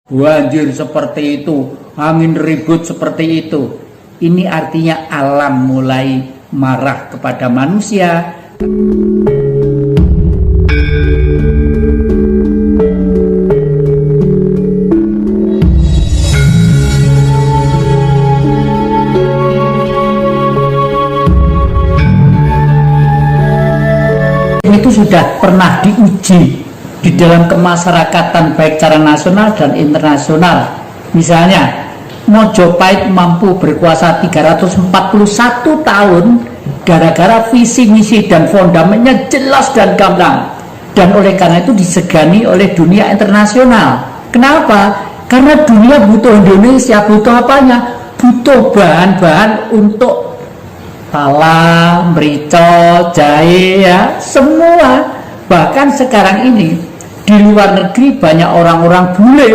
Banjir seperti itu, angin ribut seperti itu. Ini artinya alam mulai marah kepada manusia. Itu sudah pernah diuji di dalam kemasyarakatan baik secara nasional dan internasional. Misalnya Mojopahit mampu berkuasa 341 tahun gara-gara visi misi dan fondamennya jelas dan gamblang, dan oleh karena itu disegani oleh dunia internasional. Kenapa? Karena dunia butuh Indonesia. Butuh apanya? Butuh bahan-bahan untuk pala, merica, jahe, ya, semua. Bahkan sekarang ini di luar negeri banyak orang-orang bule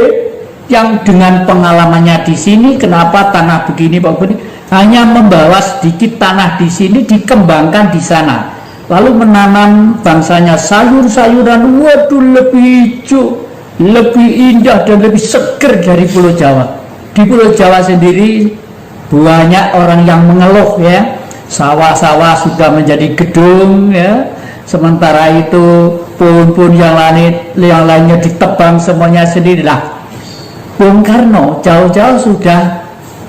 yang dengan pengalamannya di sini, kenapa tanah begini, begini, hanya membawa sedikit tanah di sini dikembangkan di sana, lalu menanam bangsanya sayur-sayuran, waduh, lebih hijau, lebih indah dan lebih seger dari Pulau Jawa. Di Pulau Jawa sendiri banyak orang yang mengeluh, ya, sawah-sawah sudah menjadi gedung, ya, sementara itu pohon-pohon yang lainnya ditebang semuanya sendirilah. Bung Karno jauh-jauh sudah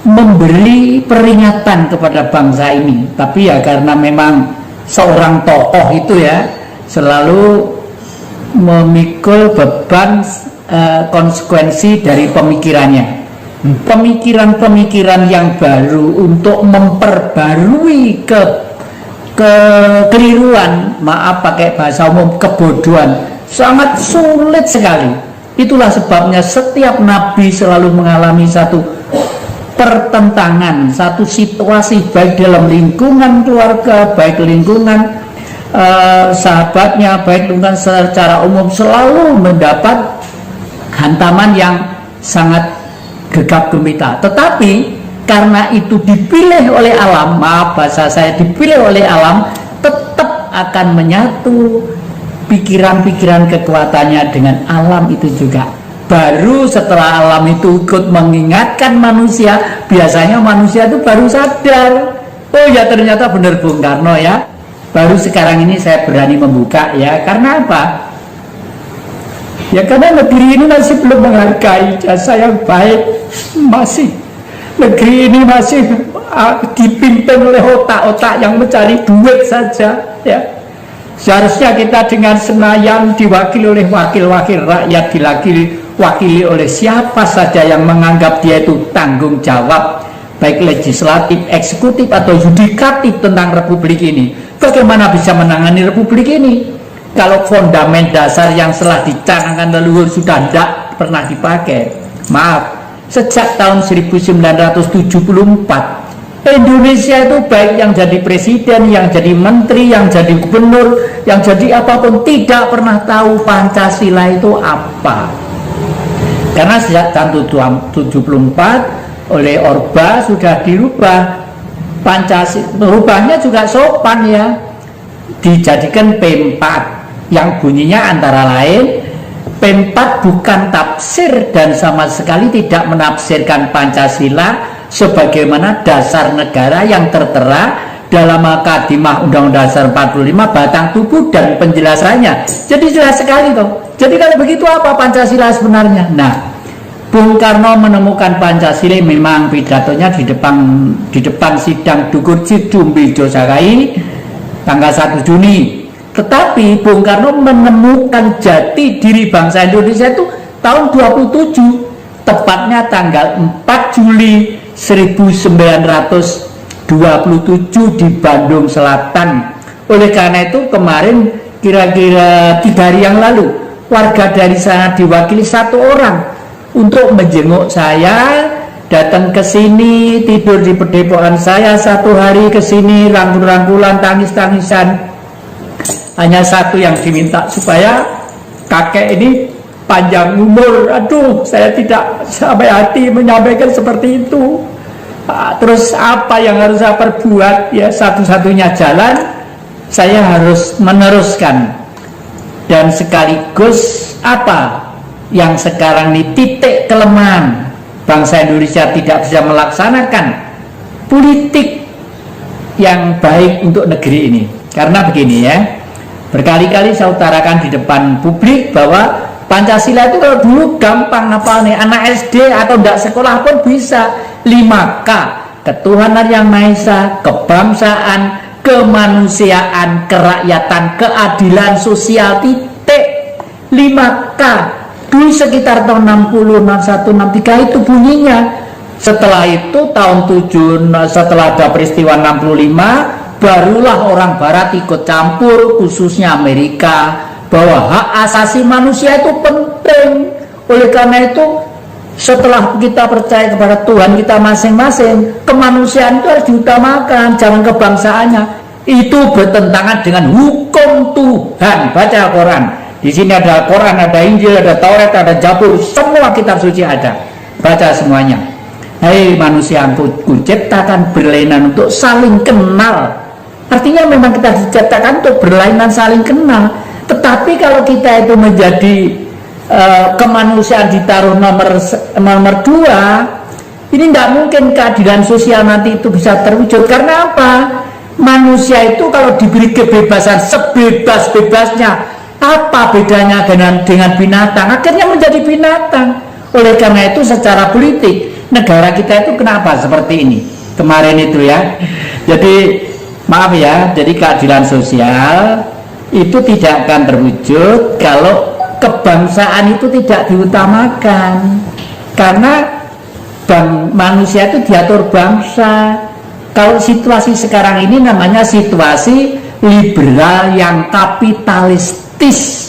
memberi peringatan kepada bangsa ini, tapi ya karena memang seorang tokoh itu, ya, selalu memikul beban konsekuensi dari pemikirannya. Pemikiran-pemikiran yang baru untuk memperbarui kekeliruan, maaf pakai bahasa umum, kebodohan, sangat sulit sekali. Itulah sebabnya setiap nabi selalu mengalami satu pertentangan, satu situasi, baik dalam lingkungan keluarga, baik lingkungan sahabatnya, baik lingkungan secara umum, selalu mendapat hantaman yang sangat gegap gempita. Tetapi karena itu dipilih oleh alam, maaf bahasa saya, dipilih oleh alam, tetap akan menyatu pikiran-pikiran kekuatannya dengan alam itu juga. Baru setelah alam itu ikut mengingatkan manusia, biasanya manusia itu baru sadar, oh ya ternyata benar Bung Karno, ya. Baru sekarang ini saya berani membuka, ya. Karena apa? Ya karena negeri ini masih belum menghargai jasa yang baik. Masih negeri ini masih dipimpin oleh otak-otak yang mencari duit saja, ya. Seharusnya kita dengan Senayan diwakili oleh wakil-wakil rakyat, diwakili oleh siapa saja yang menganggap dia itu tanggung jawab, baik legislatif, eksekutif atau yudikatif tentang republik ini. Bagaimana bisa menangani republik ini kalau fondamen dasar yang telah dicanangkan leluhur sudah tidak pernah dipakai? Maaf, sejak tahun 1974 Indonesia itu baik yang jadi presiden, yang jadi menteri, yang jadi gubernur, yang jadi apapun, tidak pernah tahu Pancasila itu apa. Karena sejak tahun 74 oleh Orba sudah dirubah Pancasila, merubahnya juga sopan, ya, dijadikan P4 yang bunyinya antara lain P4 bukan tafsir dan sama sekali tidak menafsirkan Pancasila sebagaimana dasar negara yang tertera dalam Mukadimah Undang-Undang Dasar 45 batang tubuh dan penjelasannya. Jadi jelas sekali toh. Jadi kalau begitu apa Pancasila sebenarnya? Nah, Bung Karno menemukan Pancasila memang pidatonya di depan sidang Dukur Cidumbi Josakai tanggal 1 Juni. Tetapi Bung Karno menemukan jati diri bangsa Indonesia itu tahun 27, tepatnya tanggal 4 Juli 1927 di Bandung Selatan. Oleh karena itu kemarin kira-kira 3 hari yang lalu warga dari sana diwakili 1 orang untuk menjenguk saya, datang ke sini, tidur di pedepokan saya 1 hari, ke sini rangkul-rangkulan, tangis-tangisan. Hanya 1 yang diminta, supaya kakek ini panjang umur. Aduh, saya tidak sampai hati menyampaikan seperti itu. Terus apa yang harus saya perbuat? Ya, satu-satunya jalan saya harus meneruskan dan sekaligus apa? yang sekarang ini titik kelemahan bangsa Indonesia tidak bisa melaksanakan politik yang baik untuk negeri ini. Karena begini ya, berkali-kali saya utarakan di depan publik bahwa Pancasila itu kalau dulu gampang nih, anak SD atau tidak sekolah pun bisa. 5K, ketuhanan yang Maha Esa, kebangsaan, kemanusiaan, kerakyatan, keadilan sosial, titik. 5K dulu sekitar tahun 60, 61, 63 itu bunyinya. Setelah itu tahun 7, setelah ada peristiwa 65, barulah orang barat ikut campur, khususnya Amerika, bahwa hak asasi manusia itu penting. Oleh karena itu, setelah kita percaya kepada Tuhan kita masing-masing, kemanusiaan itu harus diutamakan, jangan kebangsaannya. Itu bertentangan dengan hukum Tuhan. Baca Al-Quran. Di sini ada Al-Quran, ada Injil, ada Taurat, ada Zabur, semua kitab suci ada. Baca semuanya. Hei manusia, kuciptakan berlainan untuk saling kenal. Artinya memang kita diciptakan untuk berlainan saling kenal. Tetapi kalau kita itu menjadi kemanusiaan ditaruh nomor 2, ini tidak mungkin keadilan sosial nanti itu bisa terwujud. Karena apa? Manusia itu kalau diberi kebebasan sebebas-bebasnya, apa bedanya dengan binatang? Akhirnya menjadi binatang. Oleh karena itu secara politik negara kita itu kenapa seperti ini kemarin itu ya. Jadi maaf ya, jadi keadilan sosial itu tidak akan terwujud kalau kebangsaan itu tidak diutamakan. Karena manusia itu diatur bangsa. Kalau situasi sekarang ini namanya situasi liberal yang kapitalistis.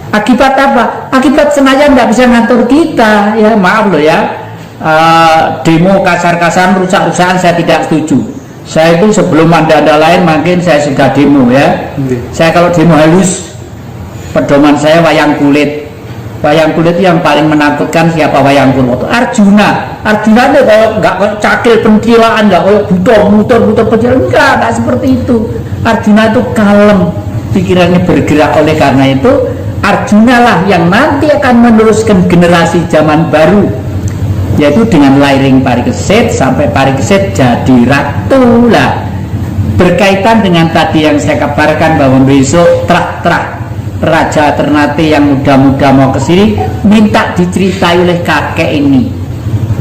Akibat apa? Akibat sengaja nggak bisa ngatur kita ya. Maaf loh ya, demo kasar-kasaran, rusak-rusakan saya tidak setuju. Saya itu sebelum ada lain mungkin saya sudah demo ya. Saya kalau demo halus, pedoman saya wayang kulit. Wayang kulit yang paling menakutkan siapa? Wayang kulit Arjuna. Arjuna itu kalau nggak cakil pentilaan, nggak kayak butor pentil, enggak seperti itu. Arjuna itu kalem, pikirannya bergerak. Oleh karena itu Arjuna lah yang nanti akan meneruskan generasi zaman baru, yaitu dengan lairing Parikesit sampai Parikesit jadi ratu lah. Berkaitan dengan tadi yang saya kabarkan bahwa besok trah-trah Raja Ternate yang muda-muda mau ke sini minta diceritai oleh kakek ini,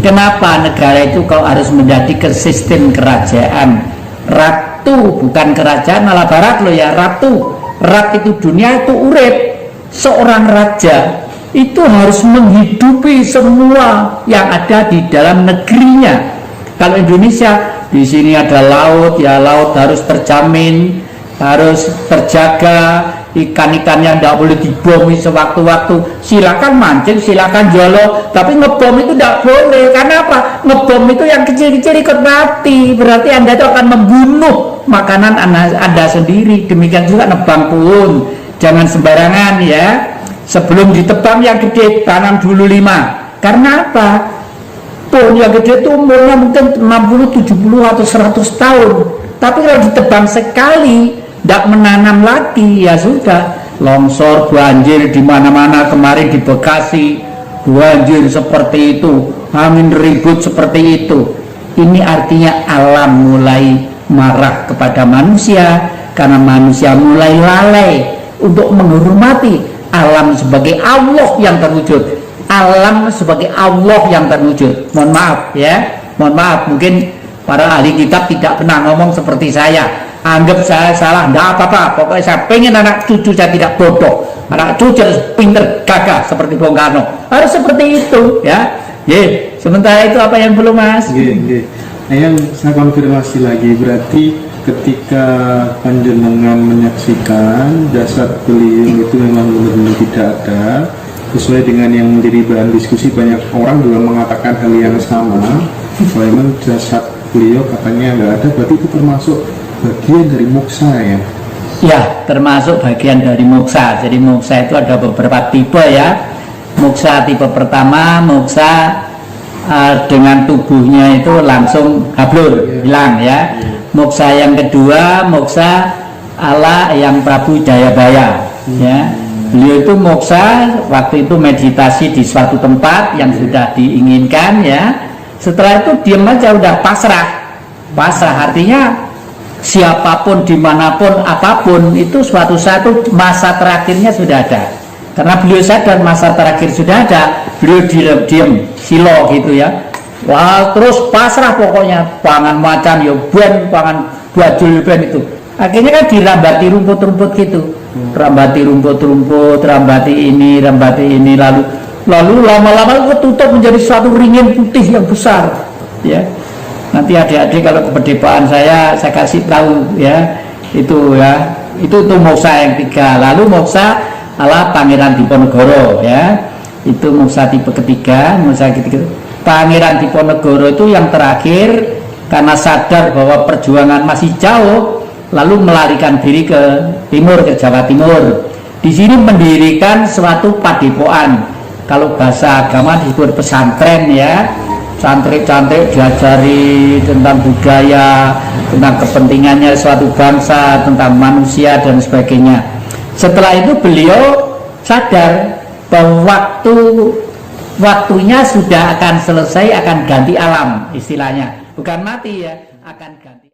kenapa negara itu kalau harus menjadi ke sistem kerajaan ratu, bukan kerajaan malah barat loh ya, ratu. Rat itu dunia itu urip. Seorang raja itu harus menghidupi semua yang ada di dalam negerinya. Kalau Indonesia di sini ada laut ya, laut harus terjamin, harus terjaga. Ikan-ikan yang tidak boleh dibomi sewaktu-waktu. Silakan mancing, silakan jolo, tapi ngebom itu tidak boleh. Karena apa? Ngebom itu yang kecil-kecil ikut mati. Berarti Anda itu akan membunuh makanan Anda sendiri. Demikian juga nebang pun jangan sembarangan ya. Sebelum ditebang yang gede, tanam dulu 5. Karena apa? Pohon yang gede itu umurnya mungkin 60, 70 atau 100 tahun. Tapi kalau ditebang sekali, tidak menanam lagi, ya sudah longsor, banjir di mana-mana. Kemarin di Bekasi banjir seperti itu, angin ribut seperti itu. Ini artinya alam mulai marah kepada manusia karena manusia mulai lalai untuk menghormati alam sebagai Allah yang terwujud. Alam sebagai Allah yang terwujud. Mohon maaf ya, mohon maaf, mungkin para ahli kitab tidak pernah ngomong seperti saya. Anggap saya salah, enggak apa-apa. Pokoknya saya pengen anak cucu saya tidak bodoh, anak cucu harus pinter, gagah seperti Bung Karno. Harus seperti itu ya. Sementara itu apa yang belum Mas? Nah, yang saya konfirmasi lagi, berarti ketika panjenengan menyaksikan jasad beliau itu memang benar-benar tidak ada, sesuai dengan yang menjadi bahan diskusi, banyak orang juga mengatakan hal yang sama, bahwa memang jasad beliau katanya nggak ada, berarti itu termasuk bagian dari moksa ya? Ya, termasuk bagian dari moksa. Jadi moksa itu ada beberapa tipe ya. Moksa tipe pertama, moksa dengan tubuhnya itu langsung hablur, hilang ya. Moksa yang kedua, moksa ala yang Prabu Jayabaya ya. Beliau itu moksa waktu itu meditasi di suatu tempat yang sudah diinginkan ya. Setelah itu diam aja, udah pasrah. Pasrah artinya siapapun, dimanapun, apapun itu suatu masa terakhirnya sudah ada. Karena beliau sadar masa terakhir sudah ada, beliau diam silo gitu ya. Wah, terus pasrah pokoknya, pangan macan ya ben, pangan bajul ben itu. Akhirnya kan dirambati rumput-rumput gitu. Rambati rumput-rumput, rambati ini, lalu lama-lama ketutup menjadi suatu ringin putih yang besar ya. Nanti adik-adik kalau kepedipaan saya kasih tahu ya, itu moksa yang 3. Lalu moksa ala Pangeran Diponegoro ya, itu moksa tipe ketiga. Pangeran Diponegoro itu yang terakhir, karena sadar bahwa perjuangan masih jauh, lalu melarikan diri ke timur, ke Jawa Timur. Di sini mendirikan suatu padepokan. Kalau bahasa agama disebut pesantren ya. Santri-santri diajari tentang budaya, tentang kepentingannya suatu bangsa, tentang manusia dan sebagainya. Setelah itu beliau sadar bahwa waktunya sudah akan selesai, akan ganti alam istilahnya. Bukan mati ya, akan ganti.